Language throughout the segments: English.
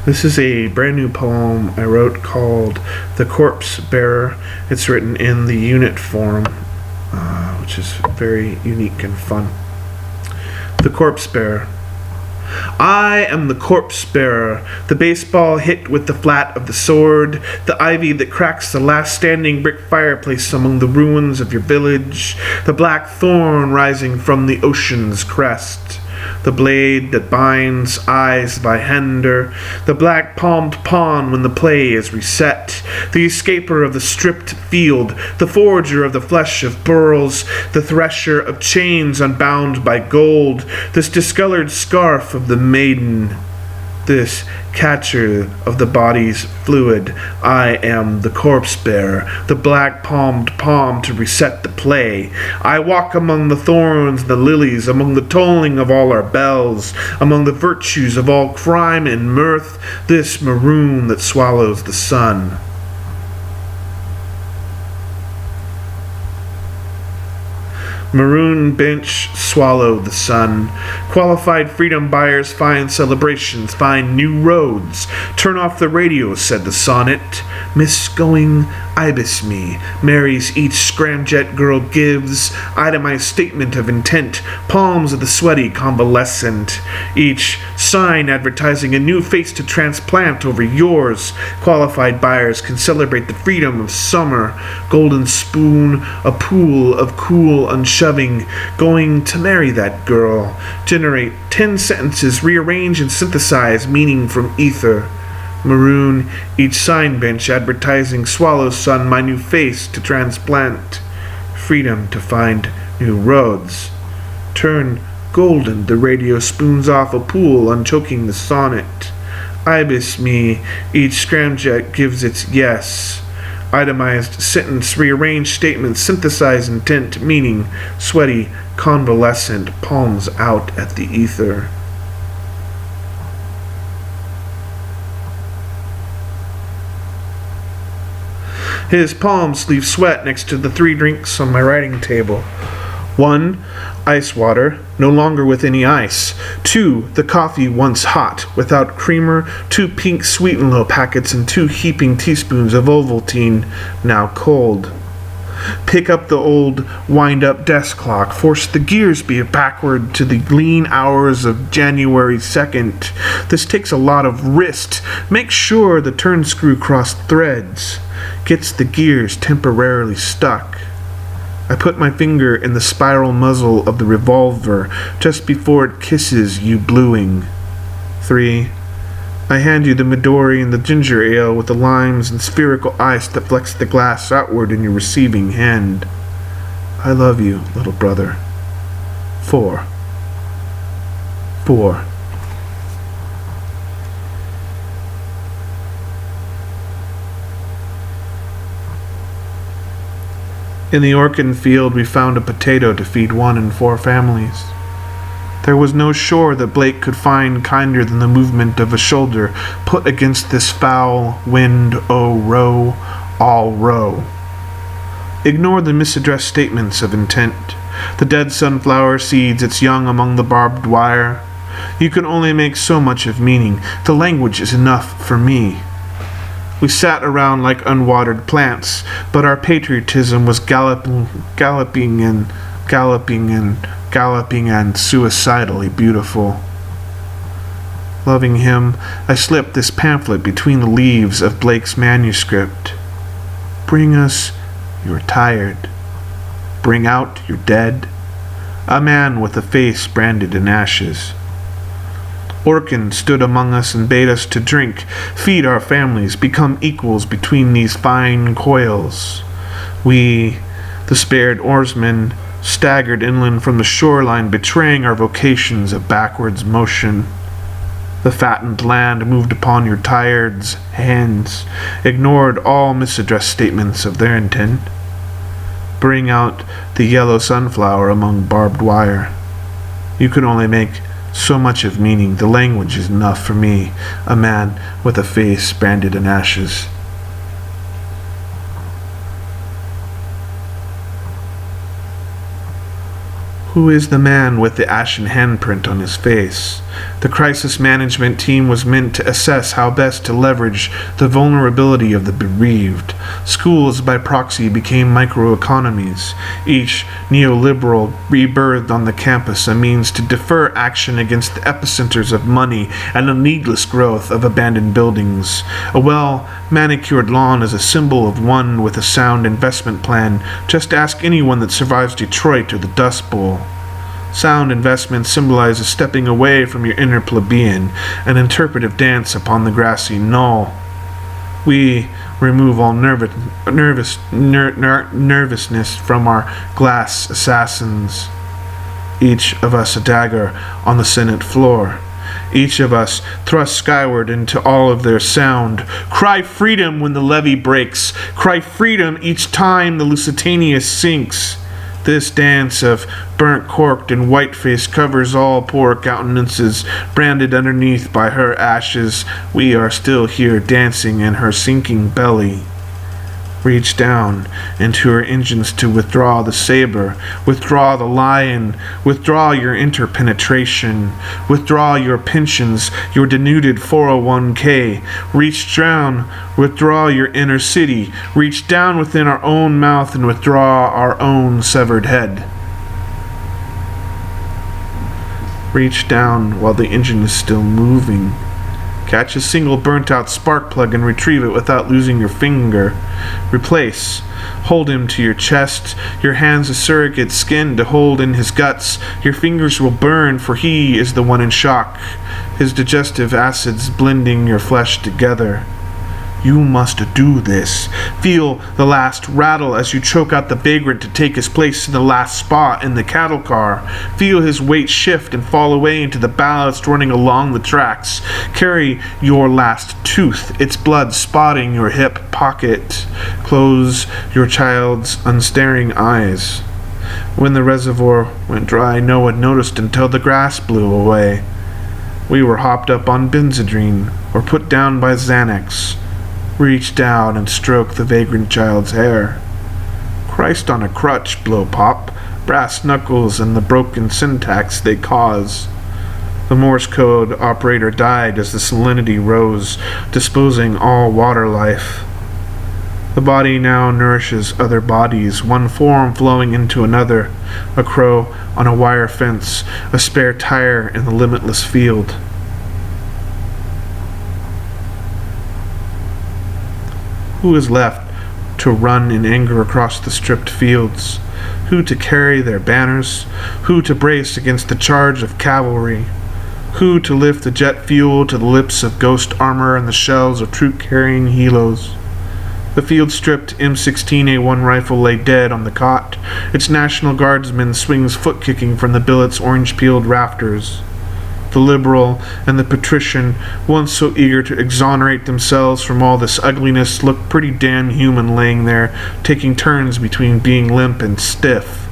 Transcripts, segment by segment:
This is a brand new poem I wrote called The Corpse Bearer. It's written in the unit form, which is very unique and fun. The Corpse Bearer. I am the corpse bearer, the baseball hit with the flat of the sword, the ivy that cracks the last standing brick fireplace among the ruins of your village, the black thorn rising from the ocean's crest, the blade that binds eyes by Hender, the black-palmed pawn when the play is reset, the escaper of the stripped field, the forger of the flesh of pearls, the thresher of chains unbound by gold, this discolored scarf of the maiden, this catcher of the body's fluid. I am the corpse bearer, the black-palmed palm to reset the play. I walk among the thorns, the lilies, among the tolling of all our bells, among the virtues of all crime and mirth, this maroon that swallows the sun. Maroon bench swallow the sun. Qualified freedom buyers find celebrations, find new roads. Turn off the radio, said the sonnet. Misgoing ibis me. Marries each scramjet girl gives. Itemized statement of intent. Palms of the sweaty convalescent. Each sign advertising a new face to transplant over yours. Qualified buyers can celebrate the freedom of summer. Golden spoon, a pool of cool unshoving. Going to marry that girl. Generate 10 sentences, rearrange and synthesize meaning from ether. Maroon, each sign bench advertising swallow sun, my new face to transplant. Freedom to find new roads. Turn golden, the radio spoons off a pool, unchoking the sonnet. Ibis me, each scramjet gives its yes. Itemized sentence, rearranged statement, synthesize intent, meaning, sweaty, convalescent, palms out at the ether. His palms leave sweat next to the 3 drinks on my writing table. 1. Ice water, no longer with any ice. 2. The coffee once hot, without creamer, 2 pink Sweet and Low packets and 2 heaping teaspoons of Ovaltine, now cold. Pick up the old wind-up desk clock, force the gears backward to the lean hours of January 2nd. This takes a lot of wrist. Make sure the turn screw crossed threads. Gets the gears temporarily stuck. I put my finger in the spiral muzzle of the revolver just before it kisses you bluing. 3. I hand you the Midori and the ginger ale with the limes and spherical ice that flecks the glass outward in your receiving hand. I love you, little brother. 4. In the Orkin field we found a potato to feed 1 in 4 families. There was no shore that Blake could find kinder than the movement of a shoulder put against this foul wind, oh row, all row. Ignore the misaddressed statements of intent. The dead sunflower seeds its young among the barbed wire. You can only make so much of meaning. The language is enough for me. We sat around like unwatered plants, but our patriotism was galloping and suicidally beautiful. Loving him, I slipped this pamphlet between the leaves of Blake's manuscript. Bring us your tired. Bring out your dead. A man with a face branded in ashes. Orkin stood among us and bade us to drink, feed our families, become equals between these fine coils. We, the spared oarsmen, staggered inland from the shoreline, betraying our vocations of backwards motion. The fattened land moved upon your tired's hands, ignored all misaddressed statements of their intent. Bring out the yellow sunflower among barbed wire. You can only make so much of meaning. The language is enough for me, a man with a face branded in ashes. Who is the man with the ashen handprint on his face? The crisis management team was meant to assess how best to leverage the vulnerability of the bereaved. Schools by proxy became microeconomies, each neoliberal rebirthed on the campus a means to defer action against the epicenters of money and the needless growth of abandoned buildings. A well-manicured lawn is a symbol of one with a sound investment plan. Just ask anyone that survives Detroit or the Dust Bowl. Sound investment symbolizes stepping away from your inner plebeian, an interpretive dance upon the grassy knoll. We remove all nervousness from our glass assassins. Each of us a dagger on the Senate floor. Each of us thrust skyward into all of their sound. Cry freedom when the levee breaks. Cry freedom each time the Lusitania sinks. This dance of burnt corked and white face covers all poor countenances, branded underneath by her ashes. We are still here dancing in her sinking belly. Reach down into her engines to withdraw the saber, withdraw the lion, withdraw your interpenetration, withdraw your pensions, your denuded 401k. Reach down, withdraw your inner city, reach down within our own mouth and withdraw our own severed head. Reach down while the engine is still moving. Catch a single burnt-out spark plug and retrieve it without losing your finger. Replace. Hold him to your chest, your hands a surrogate skin to hold in his guts. Your fingers will burn, for he is the one in shock, his digestive acids blending your flesh together. You must do this. Feel the last rattle as you choke out the vagrant to take his place in the last spot in the cattle car. Feel his weight shift and fall away into the ballast running along the tracks. Carry your last tooth, its blood spotting your hip pocket. Close your child's unstaring eyes. When the reservoir went dry, no one noticed until the grass blew away. We were hopped up on Benzedrine or put down by Xanax. Reach down and stroke the vagrant child's hair. Christ on a crutch, blow pop, brass knuckles and the broken syntax they cause. The Morse code operator died as the salinity rose, disposing all water life. The body now nourishes other bodies, one form flowing into another, a crow on a wire fence, a spare tire in the limitless field. Who is left to run in anger across the stripped fields? Who to carry their banners? Who to brace against the charge of cavalry? Who to lift the jet fuel to the lips of ghost armor and the shells of troop-carrying helos? The field-stripped M16A1 rifle lay dead on the cot. Its National Guardsman swings foot-kicking from the billet's orange-peeled rafters. The liberal and the patrician, once so eager to exonerate themselves from all this ugliness, looked pretty damn human laying there, taking turns between being limp and stiff.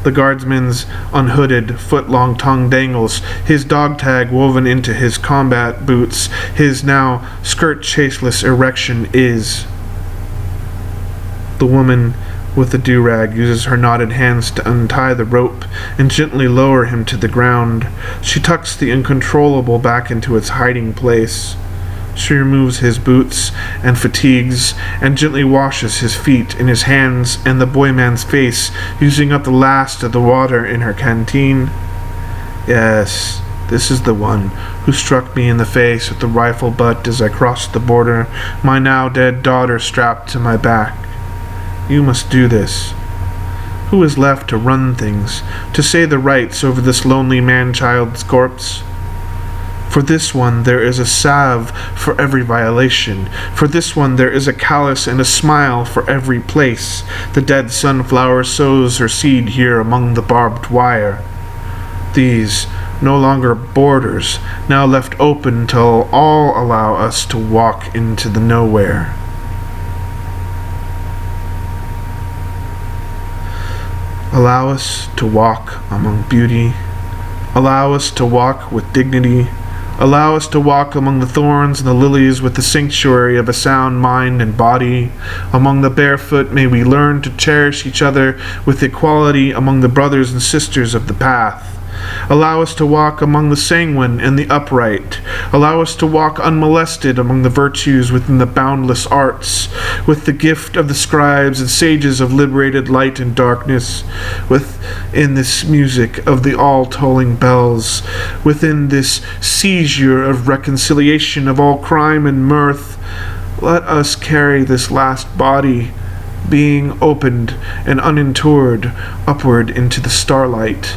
The guardsman's unhooded, foot-long tongue dangles, his dog tag woven into his combat boots, his now skirt-chaseless erection is. The woman with the do-rag uses her knotted hands to untie the rope and gently lower him to the ground. She tucks the uncontrollable back into its hiding place. She removes his boots and fatigues and gently washes his feet and his hands and the boy man's face, using up the last of the water in her canteen. Yes, this is the one who struck me in the face with the rifle butt as I crossed the border, my now dead daughter strapped to my back. You must do this. Who is left to run things, to say the rights over this lonely man-child's corpse? For this one there is a salve for every violation. For this one there is a callus and a smile for every place. The dead sunflower sows her seed here among the barbed wire. These, no longer borders, now left open till all allow us to walk into the nowhere. Allow us to walk among beauty. Allow us to walk with dignity. Allow us to walk among the thorns and the lilies with the sanctuary of a sound mind and body. Among the barefoot may we learn to cherish each other with equality among the brothers and sisters of the path. Allow us to walk among the sanguine and the upright. Allow us to walk unmolested among the virtues within the boundless arts, with the gift of the scribes and sages of liberated light and darkness, within this music of the all-tolling bells, within this seizure of reconciliation of all crime and mirth. Let us carry this last body, being opened and uninterred, upward into the starlight.